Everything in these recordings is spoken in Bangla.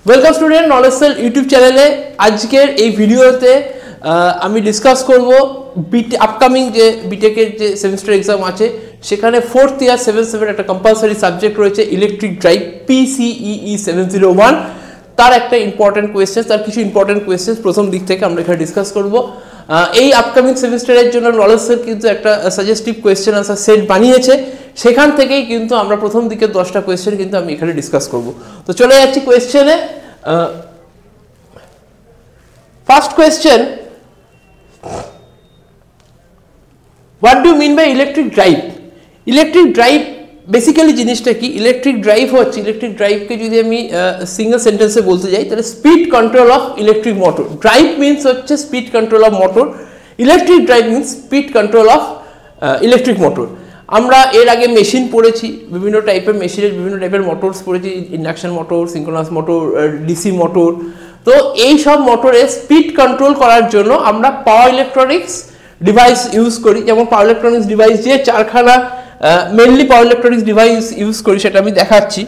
Welcome student knowledge cell YouTube চ্যানেলে আজকের এই ভিডিওতে আমি ডিসকাস করব আপকামিং যে বিটেকের যে সেমিস্টার এক্সাম আছে সেখানে 4th ইয়ার 77 একটা কম্পালসারি সাবজেক্ট রয়েছে ইলেকট্রিক ড্রাইভ PCEE 701 তার একটা ইম্পর্টেন্ট কোয়েশ্চেন তার কিছু ইম্পর্টেন্ট কোয়েশ্চেন প্রথম দিক থেকে আমরা এখানে ডিসকাস করব এই আপকামিং সেমিস্টারের জন্য নলেজ সেল কিন্তু একটা সাজেস্টিভ কোয়েশ্চেন আনসার সেট বানিয়েছে সেখান থেকেই কিন্তু আমরা প্রথম দিকে 10টা কোয়েশ্চেন কিন্তু আমি এখানে ডিসকাস করব তো চলে যাচ্ছি কোয়েশ্চেনে first question what do you mean by electric drive electric drive basically জিনিসটা কি ইলেকট্রিক ড্রাইভ হচ্ছে ইলেকট্রিক ড্রাইভকে যদি আমি সিঙ্গেল সেন্টেন্সে বলতে যাই তাহলে speed control of electric motor drive means হচ্ছে speed control of motor electric drive means speed control of electric motor আমরা এর আগে মেশিন পড়েছি বিভিন্ন টাইপের মেশিনের বিভিন্ন টাইপের মোটরস পড়েছি induction motor synchronous motor DC motor তো এই সব মোটরে স্পিড কন্ট্রোল করার জন্য আমরা পাওয়ার ইলেকট্রনিক্স ডিভাইস ইউজ করি যেমন পাওয়ার ইলেকট্রনিক্স ডিভাইস যে চারখানা মেইনলি পাওয়ার ইলেকট্রনিক্স ডিভাইস ইউজ করি সেটা আমি দেখাচ্ছি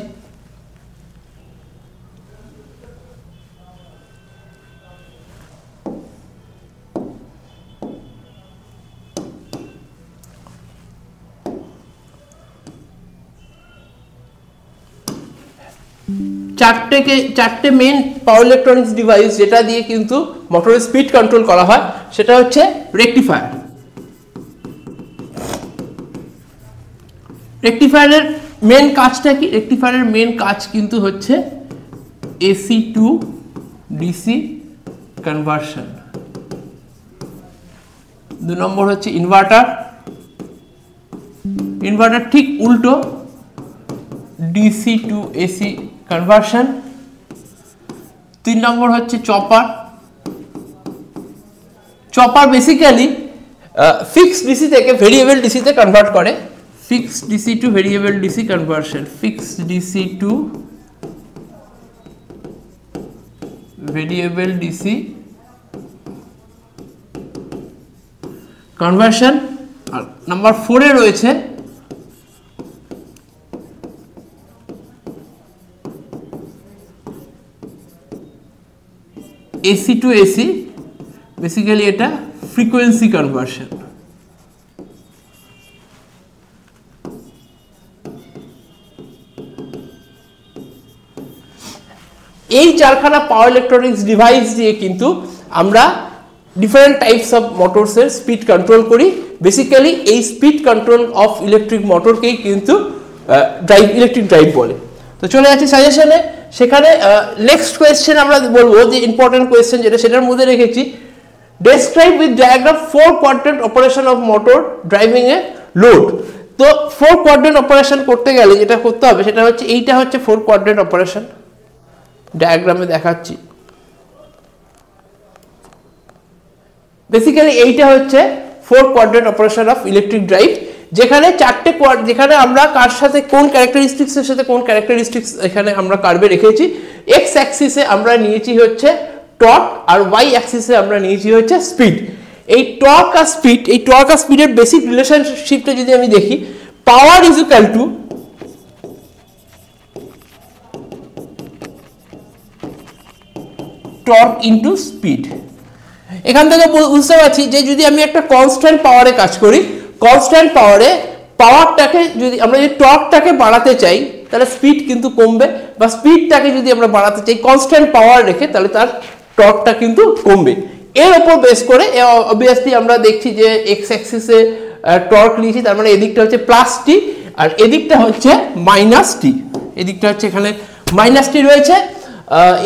চারটে মেইন পাওয়ার ইলেকট্রনিক্স ডিভাইস যেটা দিয়ে কিন্তু মোটরের স্পিড কন্ট্রোল করা হয় সেটা হচ্ছে রেকটিফায়ার রেকটিফায়ারের মেন কাজটা কি রেকটিফায়ারের মেন কাজ কিন্তু হচ্ছে এসি টু ডিসি কনভার্সন দুই নম্বর হচ্ছে ইনভার্টার ঠিক উল্টো ডিসি টু এসি কনভার্সন তিন নম্বর হচ্ছে চপার বেসিক্যালি ফিক্সড ডিসি থেকে ভেরিয়েবল ডিসিতে কনভার্ট করে fixed DC to variable DC conversion fixed DC to variable DC conversion number 4 এ রয়েছে AC to AC বেসিক্যালি এটা ফ্রিকোয়েন্সি কনভার্সন এই চারখানা পাওয়ার ইলেকট্রনিক্স ডিভাইস দিয়ে কিন্তু আমরা ডিফারেন্ট টাইপস অফ মোটরসের স্পিড কন্ট্রোল করি বেসিক্যালি এই স্পিড কন্ট্রোল অফ ইলেকট্রিক মোটরকেই কিন্তু ইলেকট্রিক ড্রাইভ বলে তো চলে যাচ্ছি সাজেশনে সেখানে নেক্সট কোয়েশ্চেন আমরা বলবো যে ইম্পর্টেন্ট কোয়েশ্চেন যেটা সেটার মধ্যে রেখেছি describe with diagram 4 quadrant operation of motor driving A load তো 4 কোয়াড্রেন্ট অপারেশন করতে গেলে যেটা করতে হবে সেটা হচ্ছে এইটা হচ্ছে 4 কোয়াড্রেন্ট অপারেশন ডায়াগ্রামে দেখাচ্ছি বেসিক্যালি এইটা হচ্ছে 4 quadrant operation of electric drive যেখানে যেখানে আমরা কার সাথে কোন ক্যারেক্টারিস্টিক্স এর সাথে কোন ক্যারেক্টারিস্টিক্স এখানে আমরা কার্ভে রেখেছি এক্স অ্যাক্সিসে আমরা নিয়েছি হচ্ছে টর্ক আর ওয়াই অ্যাক্সিসে আমরা নিয়েছি হচ্ছে স্পিড এই টর্ক আর স্পিডের বেসিক রিলেশনশিপটা যদি আমি দেখি power is equal to torque into speed এখান থেকে বুঝতে পারছি যে যদি আমি একটা কনস্ট্যান্ট পাওয়ারে কাজ করি কনস্ট্যান্ট পাওয়ারটাকে যদি আমরা যদি টর্কটাকে বাড়াতে চাই তাহলে স্পিড কিন্তু কমবে বা স্পিডটাকে যদি আমরা বাড়াতে চাই কনস্ট্যান্ট পাওয়ার রেখে তাহলে তার টর্কটা কিন্তু কমবে এর উপর বেস করে অবভিয়াসলি আমরা দেখছি যে এক্স অ্যাক্সিসে টর্ক নিয়েছি তার মানে এদিকটা হচ্ছে প্লাস টি আর এদিকটা হচ্ছে মাইনাস টি এদিকটা হচ্ছে এখানে মাইনাস টি রয়েছে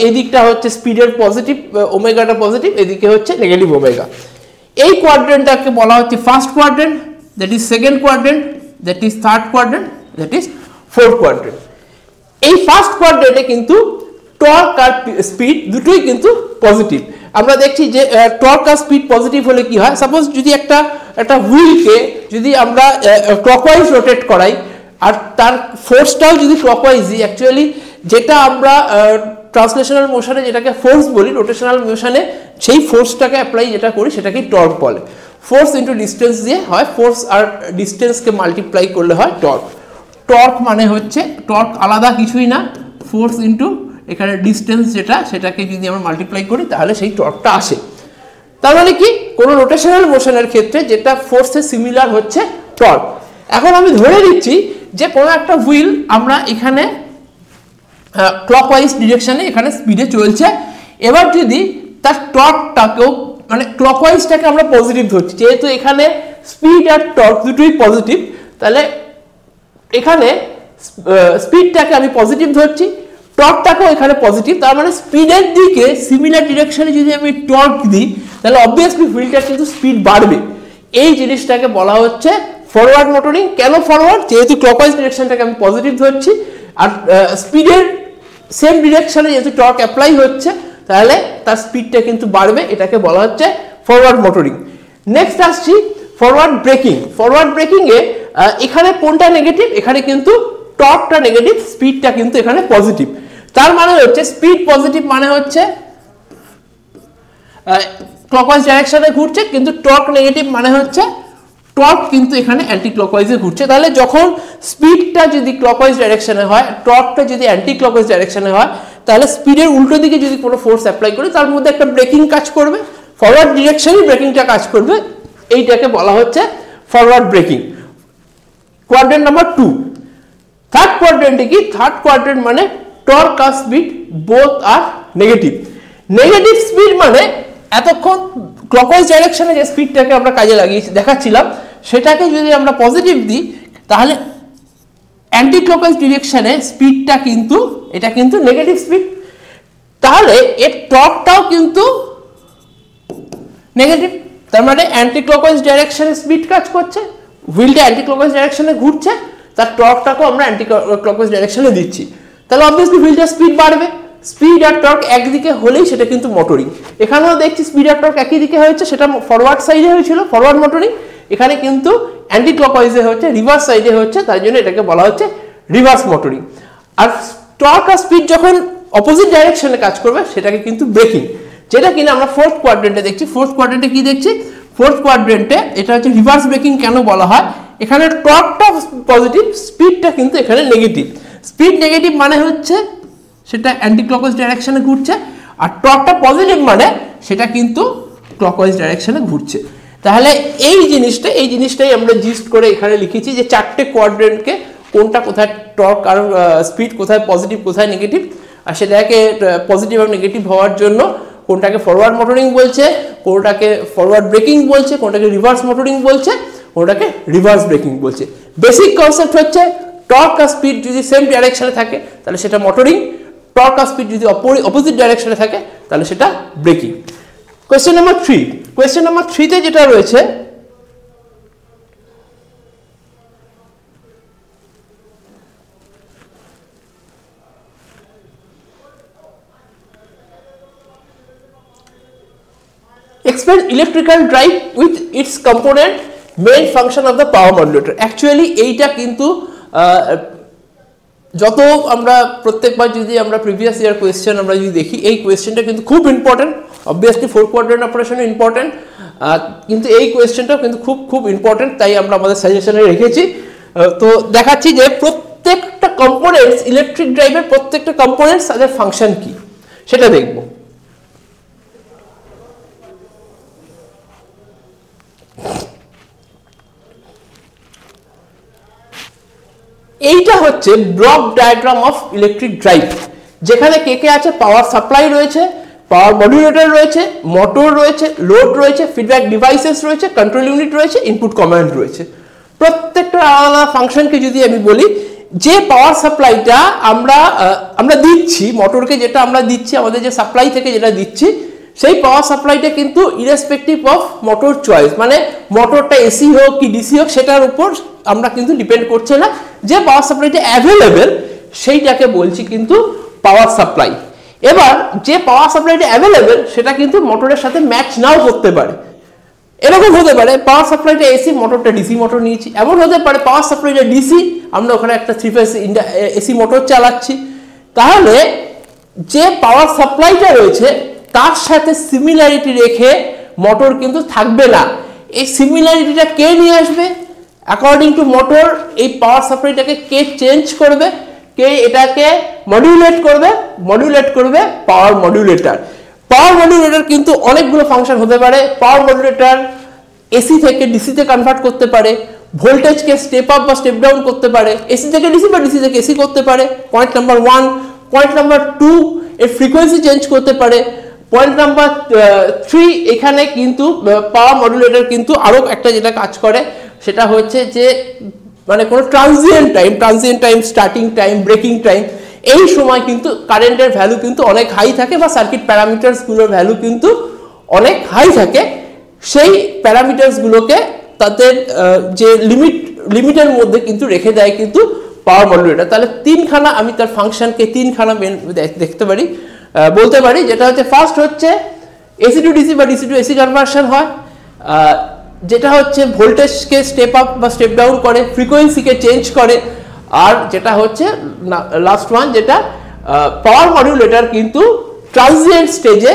এদিকটা হচ্ছে স্পিডের পজিটিভ ওমেগাটা পজিটিভ এদিকে হচ্ছে নেগেটিভ ওমেগা এই কোয়াড্রেন্টটাকে বলা হচ্ছে first quadrant that is second quadrant that is third quadrant that is fourth quadrant এই ফার্স্ট কোয়াড্রেন্টে কিন্তু টর্ক আর স্পিড দুটোই কিন্তু পজিটিভ আমরা দেখছি যে টর্ক আর স্পিড পজিটিভ হলে কি হয় সাপোজ যদি একটা হুইলকে যদি আমরা ক্লকওয়াইজ রোটেট করাই আর তার ফোর্সটাও যদি ক্লকওয়াইজ দিই অ্যাকচুয়ালি যেটা আমরা ট্রান্সলেশনাল মোশনে যেটাকে ফোর্স বলি রোটেশনাল মোশনে সেই ফোর্সটাকে অ্যাপ্লাই যেটা করি সেটাকে টর্ক বলে ফোর্স ইনটু ডিসটেন্স দিয়ে হয় ফোর্স আর ডিসটেন্সকে মাল্টিপ্লাই করলে হয় টর্ক টর্ক মানে হচ্ছে টর্ক আলাদা কিছুই না ফোর্স ইনটু এখানে ডিস্টেন্স যেটা সেটাকে যদি আমরা মাল্টিপ্লাই করি তাহলে সেই টর্কটা আসে। তার মানে কি কোনো রোটেশনাল মোশনের ক্ষেত্রে যেটা ফোর্সে সিমিলার হচ্ছে টর্ক। এখন আমি ধরে নিচ্ছি যে কোনো একটা হুইল আমরা এখানে ক্লকওয়াইজ ডিরেকশনে এখানে স্পিডে চলছে, এবার যদি তার টর্কটাকেও মানে ক্লকওয়াইজটাকে আমরা পজিটিভ ধরছি, যেহেতু এখানে স্পিড আর টর্ক দুটোই পজিটিভ, তাহলে এখানে স্পিডটাকে আমি পজিটিভ ধরছি, টর্কটাকেও এখানে পজিটিভ, তার মানে স্পিডের দিকে সিমিলার ডিরেকশনে যদি আমি টর্ক দিই তাহলে অবভিয়াসলি হুইলটার কিন্তু স্পিড বাড়বে। এই জিনিসটাকে বলা হচ্ছে ফরওয়ার্ড মোটরিং। কেন ফরওয়ার্ড? যেহেতু ক্লকওয়াইজ ডিরেকশনটাকে আমি পজিটিভ ধরছি আর স্পিডের সেম ডিরেকশনে যেহেতু টর্ক অ্যাপ্লাই হচ্ছে তাহলে তার স্পিডটা কিন্তু বাড়বে, এটাকে বলা হচ্ছে ফরওয়ার্ড মোটরিং। নেক্সট আসছি forward breaking. Forward breaking a এখানে কোনটা নেগেটিভ? এখানে কিন্তু টর্কটা নেগেটিভ, স্পিডটা কিন্তু এখানে পজিটিভ। তার মানে হচ্ছে স্পিড পজিটিভ মানে হচ্ছে ক্লকওয়াইজ ডাইরেকশনে ঘুরছে, কিন্তু টর্ক নেগেটিভ মানে হচ্ছে টর্ক কিন্তু এখানে অ্যান্টি ক্লকওয়াইজে ঘুরছে। তাহলে যখন স্পিডটা যদি ক্লকওয়াইজ ডাইরেকশনে হয়, টর্কটা যদি অ্যান্টি ক্লকওয়াইজ ডাইরেকশনে হয়, তাহলে স্পিডের উল্টো দিকে যদি কোনো ফোর্স অ্যাপ্লাই করি তার মধ্যে একটা ব্রেকিং কাজ করবে, ফরওয়ার্ড ডিরেকশনই ব্রেকিংটা কাজ করবে, এইটাকে বলা হচ্ছে forward braking. Quadrant number 2। Third কোয়াড্রেন্টে কি? থার্ড কোয়াড্রেন্ট মানে টর্ক আর স্পিড বোথ আর নেগেটিভ। নেগেটিভ স্পিড মানে এতক্ষণ ক্লকওয়াইজ ডাইরেকশনে যে স্পিডটাকে আমরা কাজে লাগিয়েছি দেখাচ্ছিলাম, সেটাকে যদি আমরা পজিটিভ দিই তাহলে অ্যান্টি ক্লকওয়াইজ ডিরেকশনে স্পিডটা কিন্তু এটা কিন্তু নেগেটিভ স্পিড, তাহলে এর টর্কটাও কিন্তু নেগেটিভ। তার মানে অ্যান্টি ক্লকওয়াইজ ডাইরেকশনে স্পিড কাজ করছে, হুইলটা অ্যান্টি ক্লকওয়াইজ ডাইরেকশনে ঘুরছে, তার টর্কটাকেও আমরা অ্যান্টি ক্লকওয়াইজ ডাইরেকশনে দিচ্ছি, তাহলে অবভিয়াসলি হুইলটার স্পিড বাড়বে। স্পিড আর টর্ক একদিকে হলেই সেটা কিন্তু মোটরিং। এখানেও দেখছি স্পিড আর টর্ক একই দিকে হয়েছে, সেটা ফরওয়ার্ড সাইডে হয়েছিল ফরওয়ার্ড মোটরিং, এখানে কিন্তু অ্যান্টি ক্লকওয়াইজে হচ্ছে, রিভার্স সাইডে হচ্ছে, তাই জন্য এটাকে বলা হচ্ছে রিভার্স মোটরিং। আর টর্ক আর স্পিড যখন অপোজিট ডাইরেকশনে কাজ করবে সেটাকে কিন্তু ব্রেকিং, যেটা কিনা আমরা ফোর্থ কোয়াড্রেন্টে দেখছি। ফোর্থ কোয়াড্রেন্টে কি দেখছি? ফোর্থ কোয়াড্রেন্টে এটা হচ্ছে রিভার্স ব্রেকিং। কেন বলা হয়? এখানে টর্কটা পজিটিভ, স্পিডটা কিন্তু এখানে নেগেটিভ। স্পিড নেগেটিভ মানে হচ্ছে সেটা অ্যান্টি ক্লকওয়াইজ ডাইরেকশনে ঘুরছে, আর টর্কটা পজিটিভ মানে সেটা কিন্তু ক্লকওয়াইজ ডাইরেকশনে ঘুরছে। তাহলে এই জিনিসটাই আমরা জিস্ট করে এখানে লিখেছি যে চারটে কোয়াড্রেন্টকে কোনটা কোথায় টর্ক আর স্পিড কোথায় পজিটিভ কোথায় নেগেটিভ, আর সেটাকে পজিটিভ আর নেগেটিভ হওয়ার জন্য কোনটাকে ফরওয়ার্ড মোটরিং বলছে, কোনটাকে ফরওয়ার্ড ব্রেকিং বলছে, কোনটাকে রিভার্স মোটরিং বলছে, কোনটাকে রিভার্স ব্রেকিং বলছে। বেসিক কনসেপ্ট হচ্ছে টর্ক আর স্পিড যদি সেম ডাইরেকশনে থাকে তাহলে সেটা মোটরিং, টর্ক আর স্পিড যদি অপোজিট ডাইরেকশনে থাকে তাহলে সেটা breaking. Question number 3। Question number 3 তে যেটা রয়েছে, explain electrical drive with its component main function of the power modulator। Actually এইটা কিন্তু যত আমরা প্রত্যেকবার যদি আমরা প্রিভিয়াস ইয়ার কোয়েশ্চেন আমরা যদি দেখি, এই কোয়েশ্চেনটা কিন্তু খুব important. Obviously fourth quadrant operation important, কিন্তু এই কোয়েশ্চেনটাও কিন্তু খুব ইম্পর্টেন্ট, তাই আমরা আমাদের সাজেশনে রেখেছি। তো দেখাচ্ছি যে প্রত্যেকটা কম্পোনেন্টস, ইলেকট্রিক ড্রাইভের প্রত্যেকটা কম্পোনেন্টস তাদের ফাংশন কি সেটা দেখব। এইটা হচ্ছে block diagram of electric drive, যেখানে কে কে আছে? পাওয়ার সাপ্লাই রয়েছে, পাওয়ার মডুলেটর রয়েছে, মোটর রয়েছে, লোড রয়েছে, ফিডব্যাক ডিভাইসেস রয়েছে, কন্ট্রোল ইউনিট রয়েছে, ইনপুট কমান্ড রয়েছে। প্রত্যেকটা আলাদা ফাংশনকে যদি আমি বলি, যে পাওয়ার সাপ্লাইটা আমরা দিচ্ছি মোটরকে, যেটা আমরা দিচ্ছি আমাদের যে সাপ্লাই থেকে যেটা দিচ্ছি, সেই পাওয়ার সাপ্লাইটা কিন্তু ইরেসপেক্টিভ অফ মোটর চয়েস, মানে মোটরটা এসি হোক কি ডিসি হোক সেটার উপর আমরা কিন্তু ডিপেন্ড করছে না, যে পাওয়ার সাপ্লাইটা অ্যাভেলেবেল সেইটাকে বলছি কিন্তু পাওয়ার সাপ্লাই। এবার যে পাওয়ার সাপ্লাইটা অ্যাভেলেবেল সেটা কিন্তু মোটরের সাথে ম্যাচ নাও করতে পারে। এরকম হতে পারে পাওয়ার সাপ্লাইটা এসি, মোটরটা ডিসি মোটর নিয়েছি। এমন হতে পারে পাওয়ার সাপ্লাইটা ডিসি, আমরা ওখানে একটা 3 ফেজ এসি মোটর চালাচ্ছি। তাহলে যে পাওয়ার সাপ্লাইটা রয়েছে তার সাথে সিমিলারিটি রেখে মোটর কিন্তু থাকবে না। এই সিমিলারিটিটা কে নিয়ে আসবে? অ্যাকর্ডিং টু মোটর এই পাওয়ার সাপ্লাইটাকে কে চেঞ্জ করবে? কে এটাকে মডিউলেট করবে পাওয়ার মডিউলেটর। পাওয়ার মডিউলেটর কিন্তু অনেকগুলো ফাংশন হতে পারে। পাওয়ার মডিউলেটর এসি থেকে ডিসিতে কনভার্ট করতে পারে, ভোল্টেজকে স্টেপ আপ বা স্টেপ ডাউন করতে পারে, এসি থেকে ডিসি বা ডিসি থেকে এসি করতে পারে, পয়েন্ট নাম্বার 1। পয়েন্ট নাম্বার 2, এর ফ্রিকোয়েন্সি চেঞ্জ করতে পারে। পয়েন্ট নাম্বার 3, এখানে কিন্তু পাওয়ার মডুলেটর কিন্তু আরো একটা যেটা কাজ করে সেটা হচ্ছে যে মানে কোনো transient time, starting time, breaking time, এই সময় কিন্তু কারেন্টের ভ্যালু কিন্তু অনেক হাই থাকে বা সার্কিট প্যারামিটারস গুলোর ভ্যালু কিন্তু অনেক হাই থাকে। সেই প্যারামিটারস গুলোকে তাদের যে লিমিটের মধ্যে কিন্তু রেখে দেয় কিন্তু পাওয়ার মডুলেটর। তাহলে তিনখানা আমি তার ফাংশনকে তিনখানা দেখতে পারি, বলতে পারি। যেটা হচ্ছে ফার্স্ট হচ্ছে এসি টু ডিসি বা ডিসি টু এসি কনভার্সন হয়, যেটা হচ্ছে ভোল্টেজকে স্টেপ আপ বা স্টেপ ডাউন করে, ফ্রিকোয়েন্সিকে চেঞ্জ করে। আর যেটা হচ্ছে লাস্ট ওয়ান, যেটা পাওয়ার মডুলেটর কিন্তু ট্রানজিয়েন্ট স্টেজে,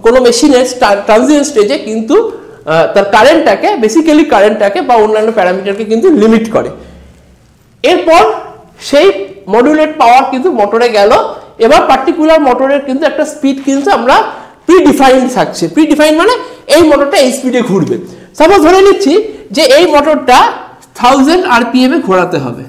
কোনো মেশিনের ট্রানজিয়েন্ট স্টেজে কিন্তু তার কারেন্টটাকে বা অন্যান্য প্যারামিটারকে কিন্তু লিমিট করে। এরপর সেই মডুলেট পাওয়ার কিন্তু মোটরে গেল। এবার পার্টিকুলার মোটরের কিন্তু একটা স্পিড কিন্তু আমরা প্রিডিফাইন্ড থাকছে। প্রিডিফাইন্ড মানে এই মোটরটা এই স্পিডে ঘুরবে। সাপোজ ধরে নিচ্ছি যে এই মোটরটা 1000 RPM এ ঘোরাতে হবে,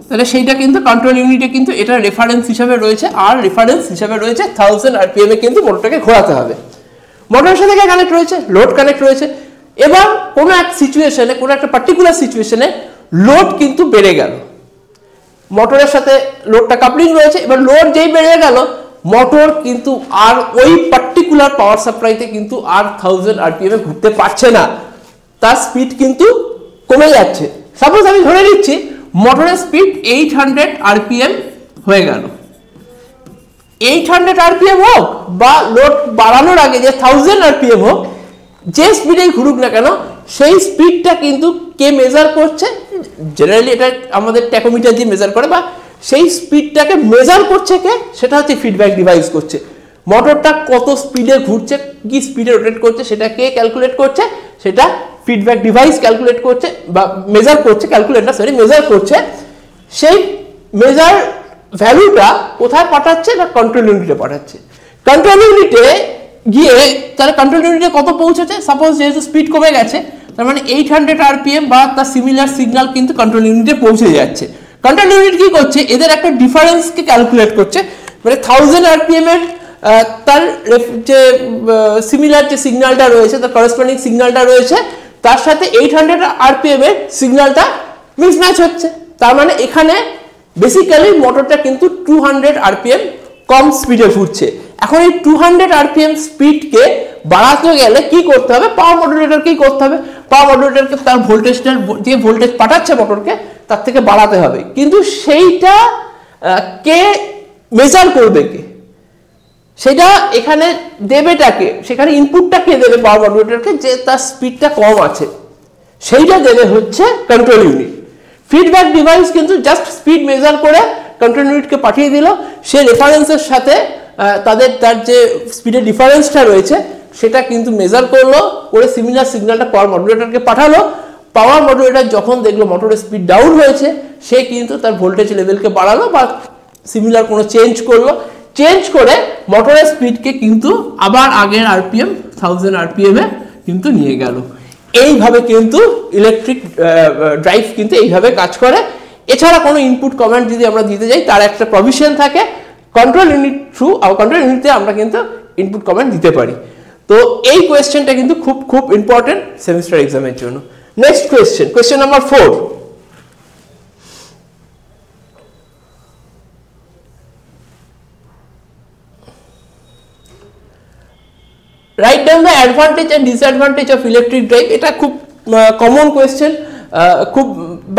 তাহলে সেইটা কিন্তু কন্ট্রোল ইউনিটে কিন্তু এটা রেফারেন্স হিসাবে রয়েছে, আর রেফারেন্স হিসাবে রয়েছে 1000 RPM এ কিন্তু মোটরটাকে ঘোরাতে হবে। মোটরের সাথে কানেক্ট রয়েছে, লোড কানেক্ট রয়েছে। এবার কোনো এক সিচুয়েশনে, কোনো একটা পার্টিকুলার সিচুয়েশনে লোড কিন্তু বেড়ে গেল, মোটরের সাথে লোডটা কাপলিং রয়েছে। এবার লোড যেই বেড়ে গেল, মোটর কিন্তু আর ওই পার্টিকুলার পাওয়ার সাপ্লাইতে কিন্তু আর 1000 RPM এ ঘুরতে পারছে না, তার স্পিড কিন্তু কমে যাচ্ছে। সাপোজ আমি ধরে নিচ্ছি মোটরের স্পিড 800 RPM হয়ে গেল। 800 RPM হোক বা লোড বাড়ানোর আগে যে 1000 RPM হোক, যে স্পিডেই ঘুরুক না কেন, সেই স্পিডটা কিন্তু কে মেজার করছে? জেনারেলি এটা আমাদের ট্যাকোমিটার দিয়ে মেজার করে, বা সেই স্পিডটাকে মেজার করছে কে? সেটা হচ্ছে ফিডব্যাক ডিভাইস করছে। মোটরটা কত স্পিডে ঘুরছে, কি স্পিডে রোটেট করছে, সেটা কে ক্যালকুলেট করছে? সেটা ফিডব্যাক ডিভাইস ক্যালকুলেট করছে বা মেজার করছে, মেজার করছে। সেই মেজার ভ্যালুটা কোথায় পাঠাচ্ছে? না কন্ট্রোল ইউনিটে পাঠাচ্ছে। কন্ট্রোল ইউনিটে গিয়ে তাহলে কন্ট্রোল ইউনিটে কত পৌঁছেছে? সাপোজ যেহেতু স্পিড কমে গেছে, তার মানে 800 RPM বা তার সিমিলার সিগন্যাল কিন্তু কন্ট্রোল ইউনিটে পৌঁছে যাচ্ছে। কন্ট্রোল ইউনিট কি করছে? এদের একটা ডিফারেন্সকে ক্যালকুলেট করছে, মানে 1000 RPM এর তার যে সিমিলার যে সিগন্যালটা রয়েছে, তার করেসপন্ডিং সিগন্যালটা রয়েছে, তার সাথে 800 RPM এর সিগন্যালটা মিসম্যাচ হচ্ছে। তার মানে এখানে বেসিক্যালি মোটরটা কিন্তু 200 RPM কম স্পিডে ঘুরছে। এখন এই 200 RPM স্পিডকে বাড়াতে গেলে কি করতে হবে? পাওয়ার মডুলেটরকেই করতে হবে। পাওয়ার মডুলেটরকে তার ভোল্টেজটার, যে ভোল্টেজ পাঠাচ্ছে মোটরকে, তার থেকে বাড়াতে হবে। কিন্তু সেইটা কে মেজার করবে? কে সেটা এখানে দেবেটাকে, সেখানে ইনপুটটা কে দেবে পাওয়ার মডুলেটরকে, যে তার স্পিডটা কম আছে, সেইটা দেবে হচ্ছে কন্ট্রোল ইউনিট। ফিডব্যাক ডিভাইস কিন্তু জাস্ট স্পিড মেজার করে কন্ট্রোল ইউনিটকে পাঠিয়ে দিল। সে রেফারেন্সের সাথে তার যে স্পিডের ডিফারেন্সটা রয়েছে সেটা কিন্তু মেজার করলো, করে সিমিলার সিগন্যালটা পাওয়ার মডুলেটরকে পাঠালো। পাওয়ার মডুলেটর যখন দেখলো মোটরের স্পিড ডাউন হয়েছে, সে কিন্তু তার ভোল্টেজ লেভেলকে বাড়ালো বা সিমিলার কোনো চেঞ্জ করলো। চেঞ্জ করে মোটরের স্পিডকে কিন্তু আবার আগের RPM 1000 RPM এ কিন্তু নিয়ে গেল। এইভাবে কিন্তু ইলেকট্রিক ড্রাইভ কিন্তু এইভাবে কাজ করে। এছাড়া কোনো ইনপুট কমান্ড যদি আমরা দিতে যাই, তার একটা প্রভিশন থাকে কন্ট্রোল ইউনিট থ্রু, কন্ট্রোল ইউনিটে আমরা কিন্তু ইনপুট কমান্ড দিতে পারি। তো এই কোয়েশ্চেনটা কিন্তু খুব ইম্পর্টেন্ট সেমিস্টার এক্সামের জন্য। Next question number 4। Write down the advantage and disadvantage of electric drive. এটা খুব কমন কোয়েশ্চেন, খুব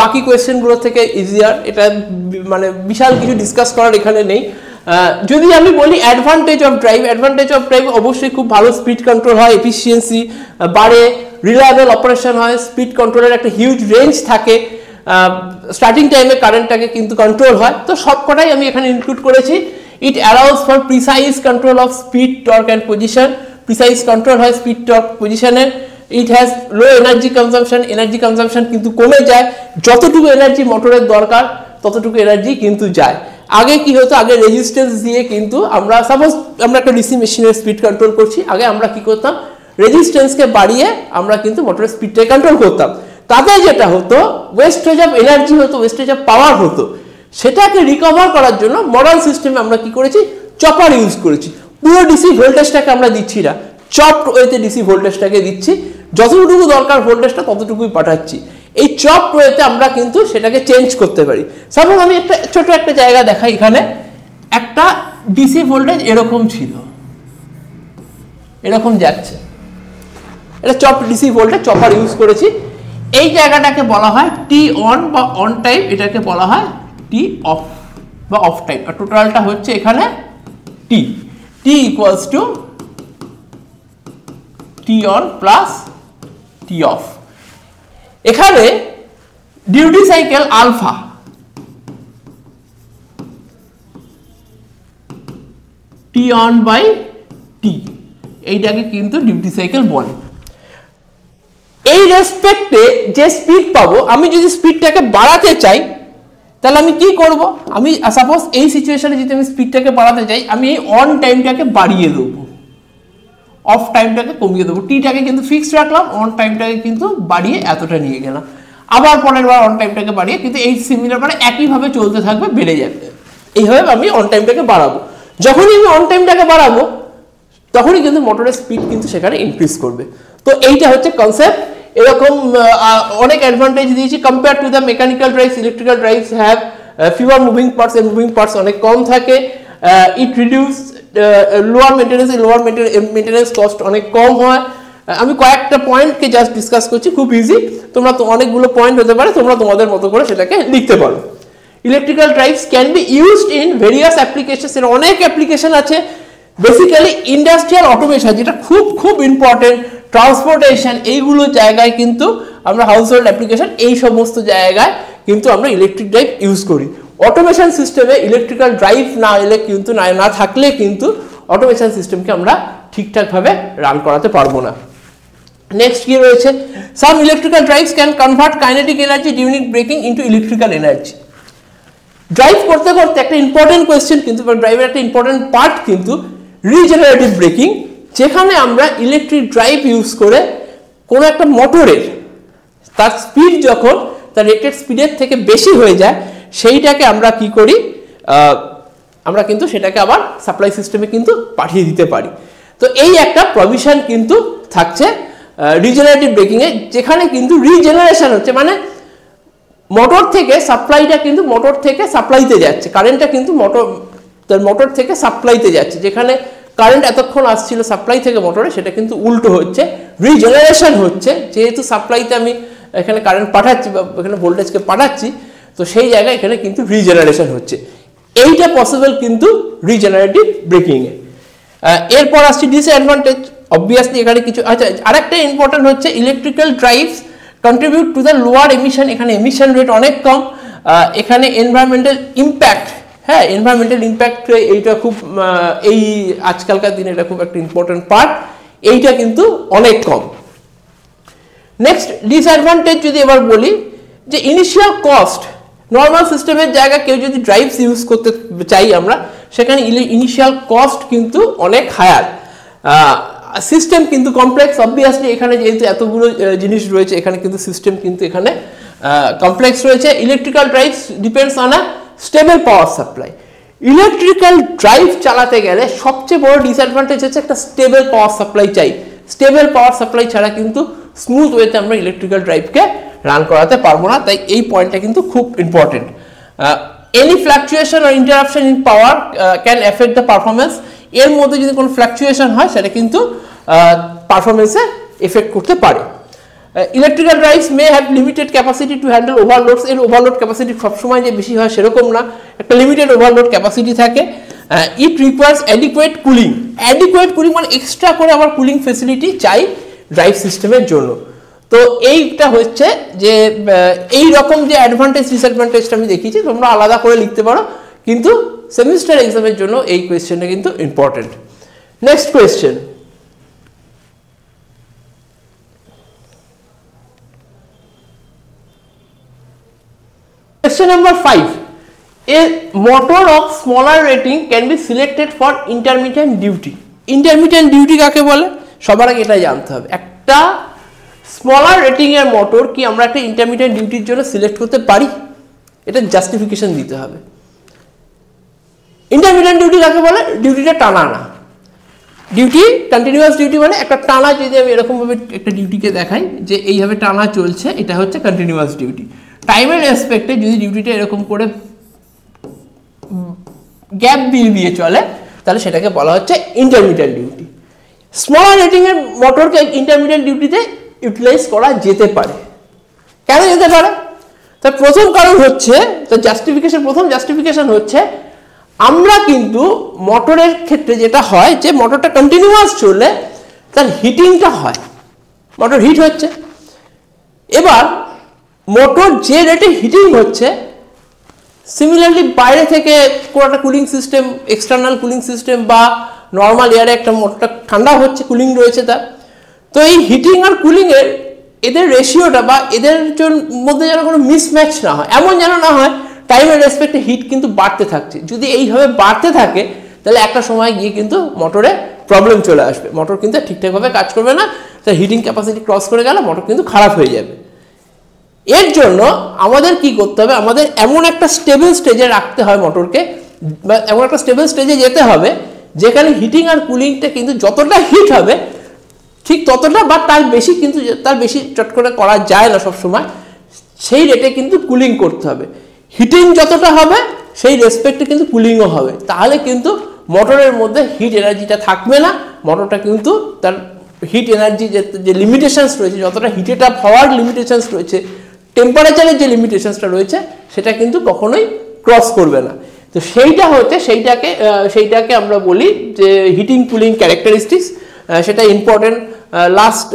বাকি কোয়েশ্চেনগুলো থেকে ইজিয়ার। এটা মানে বিশাল কিছু ডিসকাস করার এখানে নেই। যদি আমি বলি অ্যাডভান্টেজ অফ ড্রাইভ অবশ্যই খুব ভালো স্পিড কন্ট্রোল হয়, এফিসিয়েন্সি বাড়ে, রিলায়েবল অপারেশন হয়, স্পিড কন্ট্রোলের একটা হিউজ রেঞ্জ থাকে, স্টার্টিং টাইমে কারেন্টটাকে কিন্তু কন্ট্রোল হয়। তো সবকটাই আমি এখানে ইনক্লুড করেছি। It allows for precise control of speed, torque and position. Precise control হয় স্পিড, টর্ক, পজিশনের। It has low energy consumption কিন্তু কমে যায়, যতটুকু এনার্জি মোটরের দরকার ততটুকু এনার্জি কিন্তু যায়। আগে কি হতো, আগে রেজিস্ট্যান্স দিয়ে কিন্তু আমরা সাপোজ আমরা একটা ডিসি মেশিনের স্পিড কন্ট্রোল করছি, আগে আমরা কি করতাম, রেজিস্ট্যান্সকে বাড়িয়ে আমরা কিন্তু মোটরের স্পিডটাকে কন্ট্রোল করতাম। তাতে যেটা হতো ওয়েস্টেজ অফ এনার্জি হতো, ওয়েস্টেজ অফ পাওয়ার হতো। সেটাকে রিকভার করার জন্য মডার্ন সিস্টেমে আমরা কি করেছি, চপার ইউজ করেছি। পুরো ডিসি ভোল্টেজটাকে আমরা দিচ্ছি না, চপড ওয়েতে ডিসি ভোল্টেজটাকে দিচ্ছি, যতটুকু দরকার ভোল্টেজটা ততটুকুই পাঠাচ্ছি। এই চপড ওয়েতে আমরা কিন্তু সেটাকে চেঞ্জ করতে পারি। সাপোজ আমি একটা ছোট একটা জায়গা দেখাই, এখানে একটা ডিসি ভোল্টেজ এরকম ছিল, এরকম যাচ্ছে, এটা chopped DC voltage, chopper use করেছি। এই জায়গাটাকে বলা হয় টি অন বা অন টাইম, এটাকে বলা হয় টি অফ বা অফ টাইম। আর টোটালটা হচ্ছে এখানে T equals to T on plus T off. এখানে duty cycle alpha, T on by T, এইটাকে কিন্তু ডিউটি সাইকেল বলে। এই রেসপেক্টে যে স্পিড পাবো, আমি যদি স্পিডটাকে বাড়াতে চাই তাহলে আমি কি করব, আমি সাপোজ এই সিচুয়েশনে যদি আমি স্পিডটাকে বাড়াতে চাই, আমি এই অন টাইমটাকে বাড়িয়ে দেবো, অফ টাইমটাকে কমিয়ে দেবো। টিটাকে কিন্তু ফিক্সড রাখলাম, অন টাইমটাকে কিন্তু বাড়িয়ে এতটা নিয়ে গেলাম, আবার পরের বার অন টাইমটাকে বাড়িয়ে, কিন্তু এই সিমিলার মানে একইভাবে চলতে থাকবে, বেড়ে যাবে। এইভাবে আমি অন টাইমটাকে বাড়াবো। যখনই আমি অন টাইমটাকে বাড়াবো তখনই কিন্তু মোটরের স্পিড কিন্তু সেখানে ইনক্রিজ করবে। তো এইটা হচ্ছে কনসেপ্ট। এরকম অনেক অ্যাডভান্টেজ দিয়েছি compare to the mechanical drives. Electrical drives have fewer moving parts, এর মুভিং পার্টস অনেক কম থাকে। ইট রিডিউস লোয়ার মেনটেন্যান্স কস্ট অনেক কম হয়। আমি কয়েকটা পয়েন্টকে জাস্ট ডিসকাস করছি, খুব ইজি, তোমরা তো অনেকগুলো পয়েন্ট হতে পারে, তোমরা তোমাদের মতো করে সেটাকে লিখতে পারো। Electrical drives can be used in various applications, এর অনেক অ্যাপ্লিকেশন আছে। বেসিক্যালি ইন্ডাস্ট্রিয়াল অটোমেশন, যেটা খুব খুব ইম্পর্টেন্ট, ট্রান্সপোর্টেশন, এইগুলো জায়গায় কিন্তু আমরা হাউস হোল্ড অ্যাপ্লিকেশন, এই সমস্ত জায়গায় কিন্তু আমরা ইলেকট্রিক ড্রাইভ ইউজ করি। অটোমেশন সিস্টেমে ইলেকট্রিক্যাল ড্রাইভ না এলে কিন্তু না থাকলে কিন্তু অটোমেশন সিস্টেমকে আমরা ঠিকঠাকভাবে রান করাতে পারবো না। নেক্সট কি রয়েছে, some electrical drives can convert kinetic energy during braking into electrical energy. Drive করতে করতে একটা ইম্পর্টেন্ট কোয়েশ্চেন কিন্তু, ড্রাইভের একটা ইম্পর্টেন্ট পার্ট কিন্তু রিজেনারেটিভ ব্রেকিং, যেখানে আমরা ইলেকট্রিক ড্রাইভ ইউজ করে কোনো একটা মোটরের তার স্পিড যখন তার রেটেড স্পিডের থেকে বেশি হয়ে যায়, সেইটাকে আমরা কি করি, আমরা কিন্তু সেটাকে আবার সাপ্লাই সিস্টেমে কিন্তু পাঠিয়ে দিতে পারি। তো এই একটা প্রভিশন কিন্তু থাকছে রিজেনারেটিভ ব্রেকিংয়ে, যেখানে কিন্তু রিজেনারেশন হচ্ছে, মানে মোটর থেকে সাপ্লাইটা কিন্তু মোটর থেকে সাপ্লাইতে যাচ্ছে, কারেন্টটা কিন্তু মোটর থেকে সাপ্লাইতে যাচ্ছে। যেখানে কারেন্ট এতক্ষণ আসছিল সাপ্লাই থেকে মোটরে, সেটা কিন্তু উল্টো হচ্ছে, রিজেনারেশন হচ্ছে। যেহেতু সাপ্লাইতে আমি এখানে কারেন্ট পাঠাচ্ছি বা এখানে ভোল্টেজকে পাঠাচ্ছি, তো সেই জায়গায় এখানে কিন্তু রিজেনারেশন হচ্ছে। এইটা পসিবল কিন্তু রিজেনারেটিভ ব্রেকিংয়ে। এরপর আসছে ডিসঅ্যাডভান্টেজ, অবভিয়াসলি এখানে কিছু, আচ্ছা আরেকটা ইম্পর্টেন্ট হচ্ছে electrical drives contribute to the lower emission. এখানে এমিশন রেট অনেক কম। এখানে এনভায়রনমেন্টাল ইম্প্যাক্ট, হ্যাঁ এনভায়রনমেন্টাল ইম্প্যাক্ট, এইটা খুব এই আজকালকার দিনে এটা খুব একটা ইম্পর্টেন্ট পার্ট, এইটা কিন্তু অনেক কম। নেক্সট ডিসঅ্যাডভান্টেজ যদি এবার বলি, যে ইনিশিয়াল কস্ট, নর্মাল সিস্টেমের জায়গায় কেউ যদি ড্রাইভস ইউজ করতে চাই আমরা, সেখানে ইনিশিয়াল কস্ট কিন্তু অনেক হায়ার। সিস্টেম কিন্তু কমপ্লেক্স, অবভিয়াসলি এখানে যেহেতু এতগুলো জিনিস রয়েছে, এখানে কিন্তু সিস্টেম কিন্তু এখানে কমপ্লেক্স রয়েছে। Electrical drives depends on a stable power supply. Electrical drive চালাতে গেলে সবচেয়ে বড় ডিসঅ্যাডভান্টেজ হচ্ছে একটা স্টেবল পাওয়ার সাপ্লাই চাই। স্টেবল পাওয়ার সাপ্লাই ছাড়া কিন্তু স্মুথ ওয়েতে আমরা ইলেকট্রিক্যাল ড্রাইভকে রান করাতে পারবো না, তাই এই পয়েন্টটা কিন্তু খুব important. Any fluctuation or interruption in power can affect the performance. এর মধ্যে যদি কোনো ফ্ল্যাকচুয়েশন হয় সেটা কিন্তু পারফরমেন্সে এফেক্ট করতে পারে। Electrical drives may have limited capacity to handle overloads. এর ওভারলোড ক্যাপাসিটি সবসময় যে বেশি হয় সেরকম না, একটা লিমিটেড ওভারলোড ক্যাপাসিটি থাকে। It requires adequate cooling. Adequate cooling মানে এক্সট্রা করে আবার কুলিং ফেসিলিটি চাই ড্রাইভ সিস্টেমের জন্য। তো এইটা হচ্ছে যে এই রকম যে অ্যাডভান্টেজ ডিসঅ্যাডভান্টেজটা আমি দেখিয়েছি, তোমরা আলাদা করে লিখতে পারো, কিন্তু সেমিস্টার এক্সামের জন্য এই কোয়েশ্চেনটা কিন্তু important. Next question, Question number 5. A motor of smaller rating can be selected for intermittent duty. Intermittent duty কাকে বলে? সবার আগে এটা জানতে হবে। একটা স্মলার রেটিং এর মোটর কি আমরা একটা ইন্টারমিডিয়েট ডিউটির জন্য সিলেক্ট করতে পারি? এটা জাস্টিফিকেশন দিতে হবে। ইন্টারমিডিয়েট ডিউটি কাকে বলে? ডিউটিটা টানা না। ডিউটি কন্টিনিউয়াস ডিউটি মানে একটা টানা, যদি আমি এরকম ভাবে একটা ডিউটিকে দেখাই যে এইভাবে টানা চলছে, এটা হচ্ছে কন্টিনিউয়াস ডিউটি। টাইমের রেসপেক্টে যদি ডিউটিটা এরকম করে গ্যাপ দিয়ে চলে, তাহলে সেটাকে বলা হচ্ছে ইন্টারমিডিয়েট ডিউটি। স্মলার রেটিং এর মোটরকে ইন্টারমিডিয়েট ডিউটিতে ইউটিলাইজ করা যেতে পারে। কেন যেতে পারে? তার প্রথম কারণ হচ্ছে, তার প্রথম জাস্টিফিকেশন হচ্ছে, আমরা কিন্তু মোটরের ক্ষেত্রে যেটা হয় যে মোটরটা কন্টিনিউয়াস চললে তার হিটিংটা হয়, মোটর হিট হচ্ছে। এবার মোটর যে রেটে হিটিং হচ্ছে, সিমিলারলি বাইরে থেকে কোনো একটা cooling system, external cooling system বা নর্মাল এয়ারে একটা মোটরটা ঠান্ডা হচ্ছে, কুলিং রয়েছে তার। তো এই হিটিং আর কুলিংয়ের এদের রেশিওটা বা এদের মধ্যে যেন কোনো মিসম্যাচ না হয়, এমন যেন না হয় টাইমের রেসপেক্টে হিট কিন্তু বাড়তে থাকছে। যদি এইভাবে বাড়তে থাকে তাহলে একটা সময় গিয়ে কিন্তু মোটরে প্রবলেম চলে আসবে, মোটর কিন্তু ঠিকঠাকভাবে কাজ করবে না, তার হিটিং ক্যাপাসিটি ক্রস করে গেলে মোটর কিন্তু খারাপ হয়ে যাবে। এর জন্য আমাদের কি করতে হবে? আমাদের এমন একটা স্টেবল স্টেজে রাখতে হয় মোটরকে, বা এমন একটা স্টেবল স্টেজে যেতে হবে যেখানে হিটিং আর কুলিংটা কিন্তু যতটা হিট হবে ঠিক ততটা বা তার বেশি, কিন্তু তার বেশি চট করে করা যায় না সবসময়, সেই রেটে কিন্তু কুলিং করতে হবে। হিটিং যতটা হবে সেই রেসপেক্টে কিন্তু কুলিংও হবে, তাহলে কিন্তু মোটরের মধ্যে হিট এনার্জিটা থাকবে না, মোটরটা কিন্তু তার হিট এনার্জি যে লিমিটেশনস রয়েছে, যতটা হিটেড আপ হওয়ার লিমিটেশনস রয়েছে, টেম্পারেচারের যে লিমিটেশনসটা রয়েছে, সেটা কিন্তু কখনোই ক্রস করবে না। তো সেইটাকে আমরা বলি যে হিটিং কুলিং ক্যারেক্টারিস্টিক্স। সেটা ইম্পর্টেন্ট, লাস্ট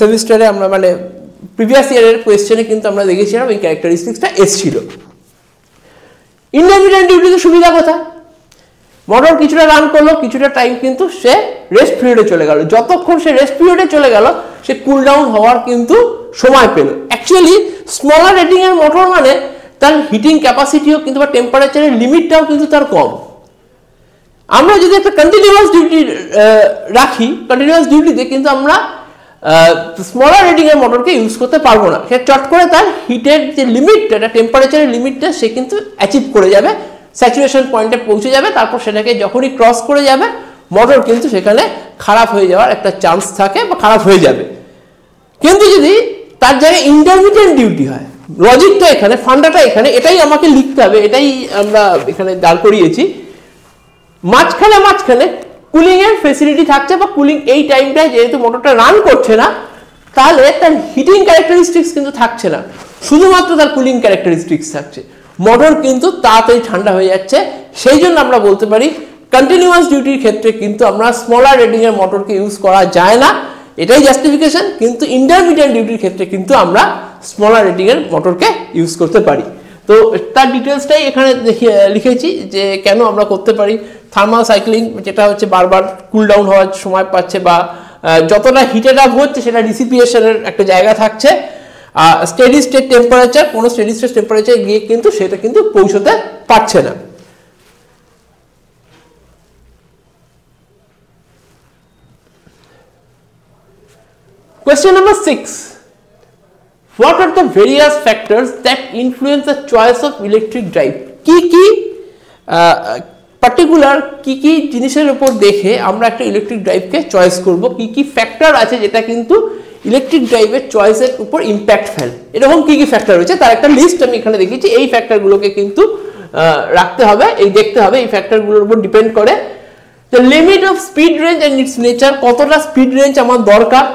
সেমিস্টারে আমরা মানে প্রিভিয়াস ইয়ারের কোয়েশ্চেনে কিন্তু আমরা দেখেছিলাম এই ক্যারেক্টারিস্টিক্সটা এসেছিল। ইন্টারমিডিয়েট ডিউটিতে সুবিধা কোথায়? মোটর কিছুটা রান করলো, কিছুটা টাইম কিন্তু সে রেস্ট পিরিয়ডে চলে গেল, যতক্ষণ সে রেস্ট পিরিয়ডে চলে গেল সে কুল ডাউন হওয়ার কিন্তু সময় পেল। অ্যাকচুয়ালি স্মলার রেটিং এর মোটর মানে তার হিটিং ক্যাপাসিটিও কিন্তু বা টেম্পারেচারের লিমিটটাও কিন্তু তার কম। আমরা যদি একটা কন্টিনিউয়াস ডিউটি রাখি, কন্টিনিউয়াস ডিউটিতে কিন্তু আমরা স্মলার রেটিং এর মোটরকে ইউজ করতে পারবো না। সে চট করে তার হিটের যে লিমিটটা, টেম্পারেচারের লিমিটটা সে কিন্তু অ্যাচিভ করে যাবে, স্যাচুরেশন পয়েন্টে পৌঁছে যাবে। তারপর সেটাকে যখনই ক্রস করে যাবে মোটর কিন্তু সেখানে খারাপ হয়ে যাওয়ার একটা চান্স থাকে বা খারাপ হয়ে যাবে। কিন্তু যদি তার জায়গায় ইন্টারমিডিয়েট ডিউটি হয়, লজিকটা এখানে, ফান্ডাটা এখানে, এটাই আমাকে লিখতে হবে, এটাই আমরা এখানে দাঁড় করিয়েছি। মাঝখানে কুলিং এর ফেসিলিটি থাকছে, বা কুলিং এই টাইমটায় যেহেতু মোটরটা রান করছে না, তাহলে তার হিটিং ক্যারেক্টারিস্টিক্স কিন্তু থাকছে না, শুধুমাত্র তার কুলিং ক্যারেক্টারিস্টিক্স থাকছে। মোটর কিন্তু তাড়াতাড়ি ঠান্ডা হয়ে যাচ্ছে। সেই জন্য আমরা বলতে পারি কন্টিনিউয়াস ডিউটির ক্ষেত্রে কিন্তু আমরা স্মলার রেটিং এর মোটরকে ইউজ করা যায় না, এটাই জাস্টিফিকেশন। কিন্তু ইন্টারমিডিয়েট ডিউটির ক্ষেত্রে কিন্তু আমরা স্মলার রেটিং এর মোটরকে ইউজ করতে পারি। তো তার ডিটেলসটাই এখানে লিখেছি যে কেন আমরা করতে পারি। থার্মাল সাইক্লিং, যেটা হচ্ছে বারবার কুল ডাউন হওয়ার সময় পাচ্ছে, বা যতটা হিটেড আপ হচ্ছে সেটা ডিসিপিয়েশনের একটা জায়গা থাকছে। স্টেডি স্টেট টেম্পারেচার, কোনো স্টেডি স্টেট টেম্পারেচার গিয়ে কিন্তু সেটা কিন্তু পৌঁছতে পারছে না। Question number 6. What are the various factors that influence the choice of electric drive? কি পার্টিকুলার কি জিনিসের উপর দেখে আমরা একটা ইলেকট্রিক ড্রাইভকে চয়েস করব, কি ফ্যাক্টর আছে যেটা কিন্তু ইলেকট্রিক ড্রাইভের চয়েসের উপর ইম্প্যাক্ট ফেলে, এরকম কি ফ্যাক্টর রয়েছে তার একটা লিস্ট আমি এখানে দেখিয়েছি। এই ফ্যাক্টরগুলোকে কিন্তু রাখতে হবে, দেখতে হবে, এই ফ্যাক্টরগুলোর উপর ডিপেন্ড করে। The limit of speed range and its nature, কতটা স্পিড রেঞ্জ আমার দরকার,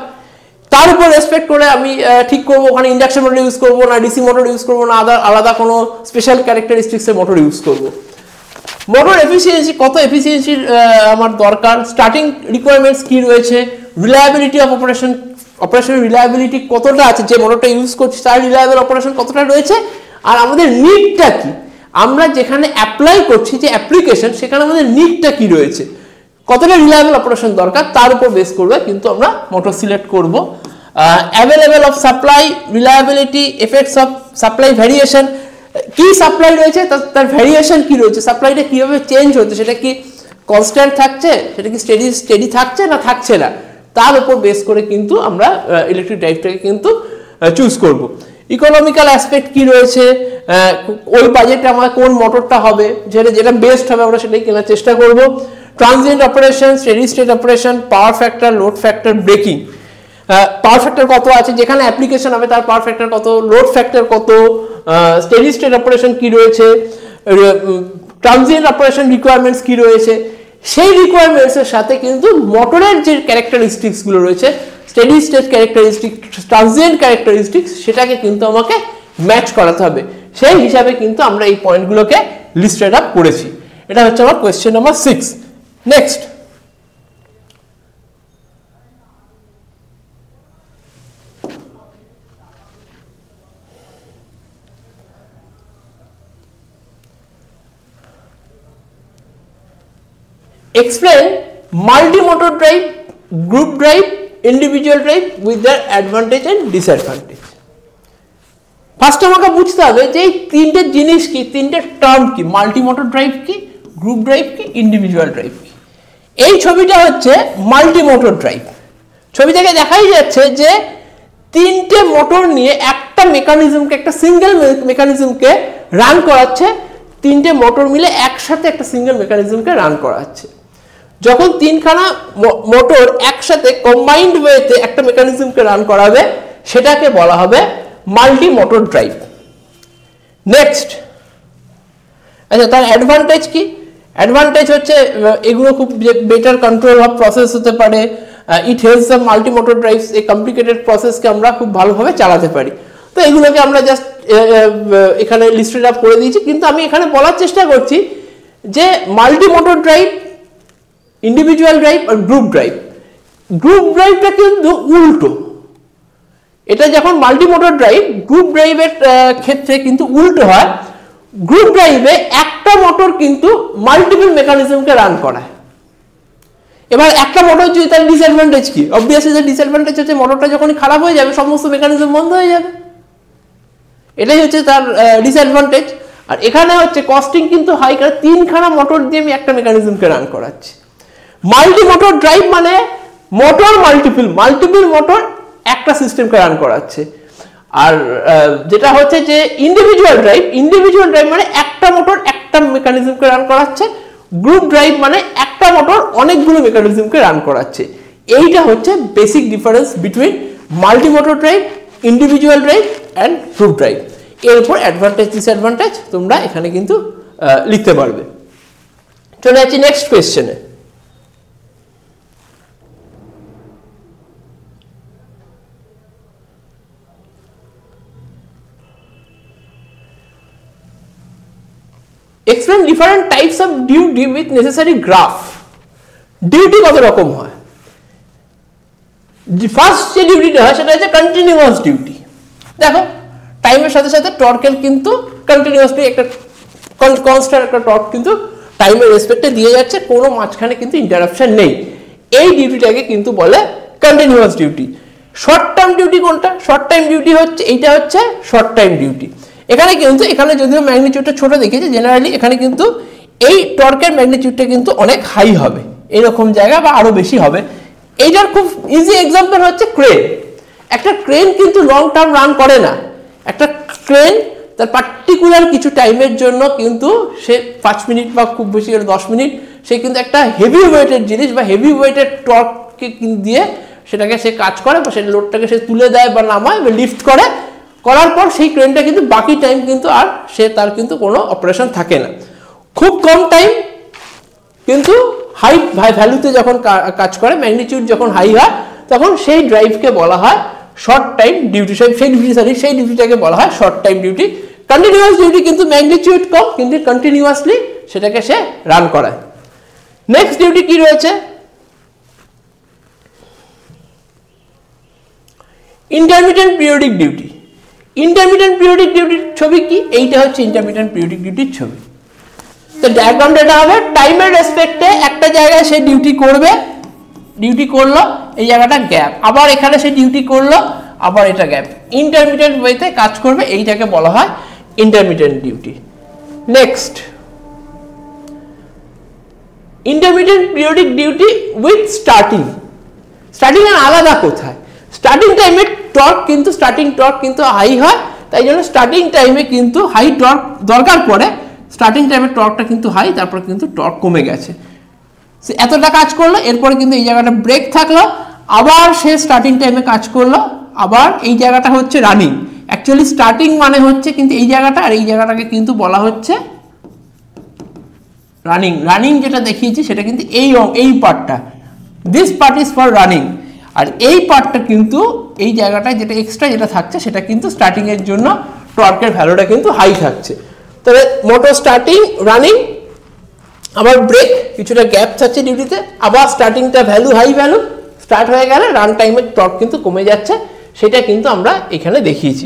তার উপর রেসপেক্ট করে আমি ঠিক করবো ওখানে ইন্ডাকশন মোটর ইউজ করবো না, ডিসি মোটর ইউজ করবো না, আলাদা কোনো স্পেশাল ক্যারেক্টারিস্টিক্সের মোটর ইউজ করবো। মোটর এফিসিয়েন্সি, কত এফিসিয়েন্সির আমার দরকার, স্টার্টিং রিকোয়ারমেন্টস কি রয়েছে, রিলায়েবিলিটি অফ অপারেশনের রিলায়েবিলিটি কতটা আছে, যে মোটরটা ইউজ করছি তার রিলায়েবল অপারেশন কতটা রয়েছে, আর আমাদের নিডটা কি, আমরা যেখানে অ্যাপ্লাই করছি যে অ্যাপ্লিকেশন সেখানে আমাদের নিডটা কি রয়েছে, কতটা রিলায়েবল অপারেশন দরকার, তার উপর বেস করবে কিন্তু আমরা মোটর সিলেক্ট করব। Available of supply, reliability, effects of supply variation, কি সাপ্লাই রয়েছে, তার ভ্যারিয়েশন কি রয়েছে, সাপ্লাইটা কিভাবে চেঞ্জ হচ্ছে, সেটা কি কনস্ট্যান্ট থাকছে, সেটা কি স্টেডি থাকছে না থাকছে না, তার উপর বেস করে কিন্তু আমরা ইলেকট্রিক ড্রাইভটাকে কিন্তু চুজ করব। ইকোনমিক্যাল অ্যাসপেক্ট কি রয়েছে, ওই বাজেটে আমার কোন মোটরটা হবে, যেটা বেস্ট হবে আমরা সেটাই কেনার চেষ্টা করব। Transient operation, steady state operation, power factor, load factor, breaking. Power factor কত আছে, যেখানে অ্যাপ্লিকেশন হবে তার পাওয়ার ফ্যাক্টর কত, লোড ফ্যাক্টর কত, স্টেডি স্টেট অপারেশন কি রয়েছে, ট্রানজিয়েন্ট অপারেশন রিকোয়ারমেন্টস কি রয়েছে, সেই রিকোয়ারমেন্টসের সাথে কিন্তু মোটরের যে ক্যারেক্টারিস্টিক্সগুলো রয়েছে, steady state characteristic, transient characteristics, সেটাকে কিন্তু আমাকে ম্যাচ করাতে হবে। সেই হিসাবে কিন্তু আমরা এই পয়েন্টগুলোকে লিস্টেড আপ করেছি। এটা হচ্ছে আমার question number 6। Next, explain multi-motor drive, group drive, individual drive with their advantage and disadvantage. First আমাকে বুঝতে হবে যে এই তিনটে জিনিস কি, তিনটে টার্ম কি, মাল্টি মোটর ড্রাইভ কি, গ্রুপ ড্রাইভ কি, ইন্ডিভিজুয়াল ড্রাইভ কি। এই ছবিটা হচ্ছে মাল্টি মোটর ড্রাইভ। ছবি থেকে দেখাই যাচ্ছে যে তিনটে মোটর নিয়ে একটা মেকানিজমকে, একটা সিঙ্গেল মেকানিজমকে রান করাচ্ছে, তিনটে মোটর মিলে একসাথে একটা সিঙ্গেল মেকানিজমকে রান করাচ্ছে। যখন তিনখানা মোটর একসাথে কম্বাইন্ড ওয়েতে একটা মেকানিজমকে রান করাবে, সেটাকে বলা হবে মাল্টি মোটর ড্রাইভ। নেক্সট, আচ্ছা তার অ্যাডভান্টেজ কি? অ্যাডভান্টেজ হচ্ছে এগুলো খুব বেটার কন্ট্রোল অফ প্রসেস হতে পারে, it helps the multi motor drives, এই কমপ্লিকেটেড প্রসেসকে আমরা খুব ভালোভাবে চালাতে পারি। তো এগুলোকে আমরা জাস্ট এখানে লিস্টেড আপ করে দিয়েছি, কিন্তু আমি এখানে বলার চেষ্টা করছি যে multi motor drive, individual drive আর গ্রুপ ড্রাইভ, গ্রুপ ড্রাইভটা কিন্তু উল্টো। এটা যখন মাল্টি মোটর ড্রাইভ, গ্রুপ ড্রাইভের ক্ষেত্রে কিন্তু উল্টো হয়। গ্রুপ ড্রাইভে একটা মোটর কিন্তু মাল্টিপল মেকানিজমকে রান করায়। এবার একটা মোটর যদি, তার ডিসঅ্যাডভান্টেজ কি? অবভিয়াসলি তার ডিসঅ্যাডভান্টেজ হচ্ছে মোটরটা যখনই খারাপ হয়ে যাবে সমস্ত মেকানিজম বন্ধ হয়ে যাবে, এটাই হচ্ছে তার ডিসঅ্যাডভান্টেজ। আর এখানে হচ্ছে কস্টিং কিন্তু হাই, কারণ তিনখানা মোটর দিয়ে আমি একটা মেকানিজমকে রান করাচ্ছি। মাল্টি মোটর ড্রাইভ মানে মোটর মাল্টিপল মোটর একটা সিস্টেমকে রান করাচ্ছে। আর যেটা হচ্ছে যে ইন্ডিভিজুয়াল ড্রাইভ মানে একটা মোটর একটা মেকানিজমকে রান করাচ্ছে। গ্রুপ ড্রাইভ মানে একটা মোটর অনেকগুলো মেকানিজমকে রান করাচ্ছে। এইটা হচ্ছে basic difference between multi motor drive, individual drive and group drive. এর উপর অ্যাডভান্টেজ ডিসঅ্যাডভান্টেজ তোমরা এখানে কিন্তু লিখতে পারবে। চলে যাচ্ছি নেক্সট কোয়েশ্চেনে। Explain different types of duty with necessary graph. Duty কত রকম হয়? ফার্স্ট যে ডিউটিটা হয় সেটা হচ্ছে কন্টিনিউয়াস ডিউটি। দেখো টাইমের সাথে সাথে টর্কের কিন্তু কন্টিনিউয়াসলি একটা কনস্ট্যান্ট একটা টর্ক কিন্তু টাইমের রেসপেক্টে দিয়ে যাচ্ছে, কোনো মাঝখানে কিন্তু ইন্টারাপশন নেই। এই ডিউটিটাকে কিন্তু বলে continuous duty. Short term duty কোনটা? শর্ট টাইম ডিউটি হচ্ছে এইটা, হচ্ছে শর্ট টাইম ডিউটি। এখানে কিন্তু এখানে যদিও ম্যাগনিটিউডটা ছোট দেখেছি, জেনারেলি এখানে কিন্তু এই টর্কের ম্যাগনিটিউডটা কিন্তু অনেক হাই হবে, এরকম জায়গা বা আরো বেশি হবে। এইটার খুব ইজি এক্সাম্পল হচ্ছে ক্রেন। একটা ক্রেন কিন্তু লং টার্ম রান করে না। একটা ক্রেন তার পার্টিকুলার কিছু টাইমের জন্য কিন্তু সে 5 মিনিট বা খুব বেশি 10 মিনিট সে কিন্তু একটা হেভি ওয়েটেড জিনিস বা হেভি ওয়েটেড টর্ককে দিয়ে সেটাকে সে কাজ করে, বা সেই লোডটাকে সে তুলে দেয় বা নামায় বা লিফট করে, করার পর সেই ক্রেনটা কিন্তু বাকি টাইম কিন্তু আর সে তার কিন্তু কোনো অপারেশন থাকে না। খুব কম টাইম কিন্তু হাই ভ্যালুতে যখন কাজ করে, ম্যাগনিটিউড যখন হাই হয়, তখন সেই ড্রাইভকে বলা হয় শর্ট টাইম ডিউটি। সেই ডিউটিটাকে বলা হয় short time duty. Continuous duty কিন্তু ম্যাগনিটিউড কম, কিন্তু কন্টিনিউয়াসলি সেটাকে সে রান করায়। নেক্সট ডিউটি কি রয়েছে? Intermittent periodic duty. Intermittent periodic ডিউটির ছবি কি? এইটা হচ্ছে ইন্টারমিটেন্ট পিরিয়ডিক ডিউটির ছবি। তো ডায়াগ্রামটা এটা হবে, টাইমের রেসপেক্টে একটা জায়গায় সে ডিউটি করবে, ডিউটি করলো, এই জায়গাটা গ্যাপ, আবার এখানে সে ডিউটি করলো, আবার এটা গ্যাপ। ইন্টারমিটেন্ট ওয়েতে কাজ করবে, এইটাকে বলা হয় intermittent duty. Next, intermittent periodic duty with starting এর আলাদা কোথায়? স্টার্টিং টাইমে টর্ক কিন্তু হাই হয়, তাই জন্য স্টার্টিং টাইমে কিন্তু হাই টর্ক দরকার পড়ে। স্টার্টিং টাইমে টর্কটা কিন্তু হাই, তারপর কিন্তু টর্ক কমে গেছে, সে এতটা কাজ করলো, এরপরে কিন্তু এই জায়গাটা ব্রেক থাকলো, আবার সে স্টার্টিং টাইমে কাজ করলো, আবার এই জায়গাটা হচ্ছে রানিং। অ্যাকচুয়ালি স্টার্টিং মানে হচ্ছে কিন্তু এই জায়গাটা, আর এই জায়গাটাকে কিন্তু বলা হচ্ছে রানিং যেটা দেখিয়েছি সেটা কিন্তু এই পার্টটা, this part is for running. আর এই পার্টটা কিন্তু এই জায়গাটায় যেটা এক্সট্রা যেটা থাকছে সেটা কিন্তু স্টার্টিং এর জন্য টর্কের ভ্যালুটা কিন্তু হাই থাকছে। তাহলে মোটর স্টার্টিং, রানিং, আবার ব্রেক, কিছুটা গ্যাপ থাকছে ডিউটিতে, আবার স্টার্টিংটা হাই ভ্যালু স্টার্ট হয়ে গেলে রান টাইমের টর্ক কিন্তু কমে যাচ্ছে, সেটা কিন্তু আমরা এখানে দেখিয়েছি।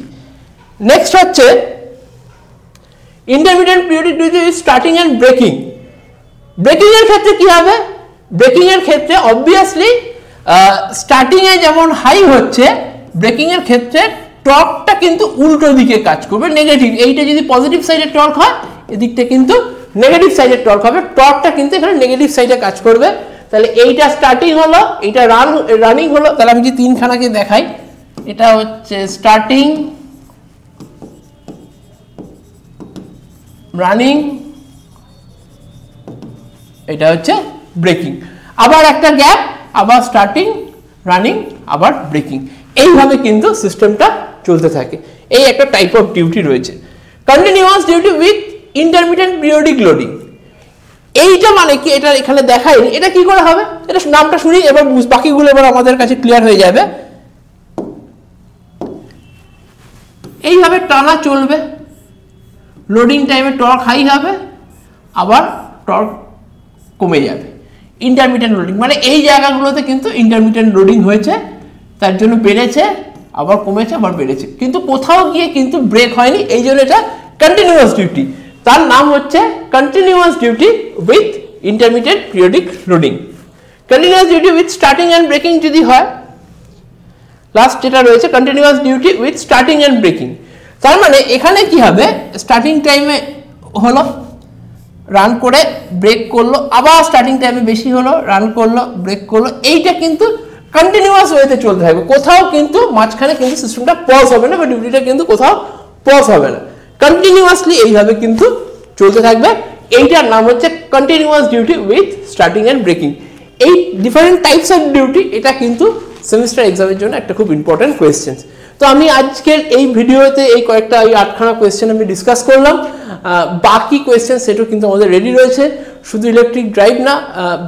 নেক্সট হচ্ছে intermediate periodic duty starting and braking. Braking এর ক্ষেত্রে কি হবে? ব্রেকিং এর ক্ষেত্রে অবভিয়াসলি স্টার্টিং এ যেমন হাই হচ্ছে, ব্রেকিং এর ক্ষেত্রে টর্কটা কিন্তু উল্টো দিকে কাজ করবে, নেগেটিভ। এইটা যদি পজিটিভ সাইডের টর্ক হয়, এদিকটা কিন্তু নেগেটিভ সাইডের টর্ক হবে, টর্কটা কিন্তু এখানে নেগেটিভ সাইডে কাজ করবে। তাহলে এইটা স্টার্টিং হলো, এইটা রানিং হলো। তাহলে আমি যদি তিনখানাকে দেখাই, এটা হচ্ছে স্টার্টিং, রানিং, এটা হচ্ছে ব্রেকিং, আবার একটা গ্যাপ, আবার স্টার্টিং, রানিং, আবার ব্রেকিং, এইভাবে কিন্তু সিস্টেমটা চলতে থাকে। এই একটা টাইপ অফ ডিউটি রয়েছে। Continuous duty with intermittent periodic loading, এইটা মানে কি? এটা এখানে দেখাইনি, এটা কি করে হবে? এটা নামটা শুনি, এবার বাকিগুলো এবার আমাদের কাছে ক্লিয়ার হয়ে যাবে। এইভাবে টানা চলবে, লোডিং টাইমে টর্ক হাই হবে, আবার টর্ক কমে যাবে। ইন্টারমিটেন্ট লোডিং মানে এই জায়গাগুলোতে কিন্তু ইন্টারমিটেন্ট লোডিং হয়েছে, তার জন্য বেড়েছে, আবার কমেছে, আবার বেড়েছে, কিন্তু কোথাও গিয়ে কিন্তু ব্রেক হয়নি, এই জন্য এটা কন্টিনিউয়াস ডিউটি। তার নাম হচ্ছে continuous duty with intermittent periodic loading. Continuous duty with starting and breaking যদি হয়, লাস্ট যেটা রয়েছে continuous duty with starting and breaking, তার মানে এখানে কি হবে? স্টার্টিং টাইমে হলো, রান করে ব্রেক করলো, আবার স্টার্টিং টাইমে বেশি হলো, রান করলো, ব্রেক করলো, এইটা কিন্তু কন্টিনিউয়াস ওয়েতে চলতে থাকবে, কোথাও কিন্তু মাঝখানে কিন্তু সিস্টেমটা পজ হবে না, বা ডিউটিটা কিন্তু কোথাও পজ হবে না, কন্টিনিউয়াসলি এইভাবে কিন্তু চলতে থাকবে। এইটার নাম হচ্ছে continuous duty with starting and breaking. এই ডিফারেন্ট টাইপস অফ ডিউটি, এটা কিন্তু সেমিস্টার এক্সামের জন্য একটা খুব ইম্পর্টেন্ট কোয়েশ্চেন। তো আমি আজকের এই ভিডিওতে এই কয়েকটা 8খানা কোয়েশ্চেন আমি ডিসকাস করলাম। বাকি কোয়েশ্চেন সেটাও কিন্তু আমাদের রেডি রয়েছে, শুধু ইলেকট্রিক ড্রাইভ না,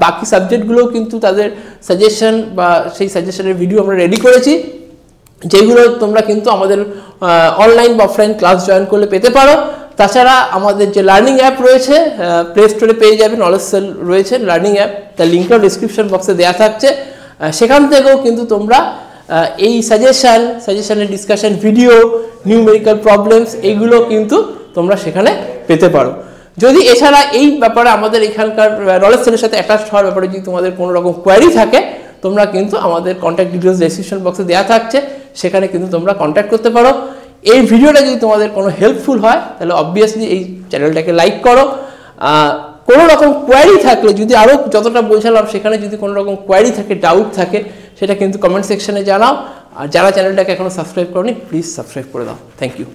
বাকি সাবজেক্টগুলোও কিন্তু তাদের সাজেশন বা সেই সাজেশনের ভিডিও আমরা রেডি করেছি, যেগুলো তোমরা কিন্তু আমাদের অনলাইন বা অফলাইন ক্লাস জয়েন করলে পেতে পারো। তাছাড়া আমাদের যে লার্নিং অ্যাপ রয়েছে, প্লে স্টোরে পেয়ে যাবে, নলেজ সেল রয়েছে লার্নিং অ্যাপ, তার লিঙ্কটাও ডিসক্রিপশন বক্সে দেওয়া থাকছে, সেখান থেকেও কিন্তু তোমরা এই সাজেশনের ডিসকাশন ভিডিও, নিউমেরিক্যাল প্রবলেমস, এইগুলো কিন্তু তোমরা সেখানে পেতে পারো। যদি এছাড়া এই ব্যাপারে আমাদের এখানকার নলেজ সেলের সাথে অ্যাটাচ হওয়ার ব্যাপারে যদি তোমাদের কোনো রকম কোয়ারি থাকে, তোমরা কিন্তু আমাদের কন্ট্যাক্ট ডিটেলস ডেসক্রিপশন বক্সে দেওয়া থাকছে, সেখানে কিন্তু তোমরা কন্ট্যাক্ট করতে পারো। এই ভিডিওটা যদি তোমাদের কোনো হেল্পফুল হয়, তাহলে অবভিয়াসলি এই চ্যানেলটাকে লাইক করো। কোনো রকম কোয়ারি থাকলে, যদি আরও যতটা বোঝালাম সেখানে যদি কোনো রকম কোয়ারি থাকে, ডাউট থাকে, সেটা কিন্তু কমেন্ট সেকশনে জানাও। আর যারা চ্যানেলটাকে এখনও সাবস্ক্রাইব করোনি, প্লিজ সাবস্ক্রাইব করে দাও। Thank you.